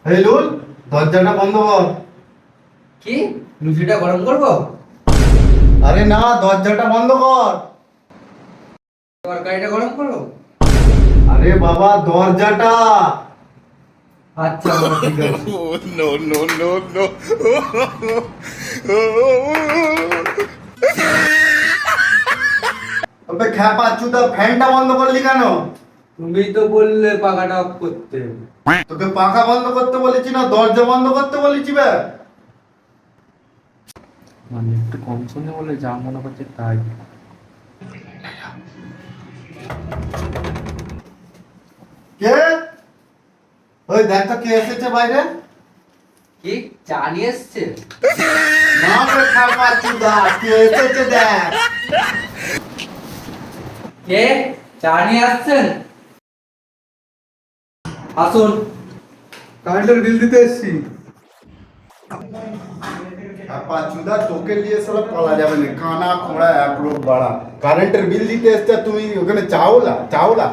এই লুল, দরজাটা বন্ধ কর। কি? লুচিটা গরম করবো? আরে না, দরজাটা বন্ধ কর। তরকারিটা গরম করবো? আরে বাবা, দরজাটা। আচ্ছা বাবা, ঠিক আছে। No, no, no, no. আবে খ্যাপা চুদা, ফ্যানটা বন্ধ করলি কেন? তুমি তো বললে পাখাটা অফ করতে। তোকে পাখা বন্ধ করতে বলেছি না দরজা বন্ধ করতে বলেছি বে? মানে একটু কম শুনে বলে যা মনে করছে তাই। কে? ওই দেখ তো কে এসেছে বাইরে। কি চা নিয়ে এসছে? না বে খ্যাপা চুদা, কে এসেছে দেখ। কে চা নিয়ে আসছেন? আসুন। কারেন্টের বিল দিতে এসেছি। খ্যাপা চুদা, তোকে নিয়ে সালা পালা যাবে না, কানা খোঁড়া এক লোক বাড়া। কারেন্টের বিল দিতে এসছে, তুমি ওখানে চাওলা চাওলা।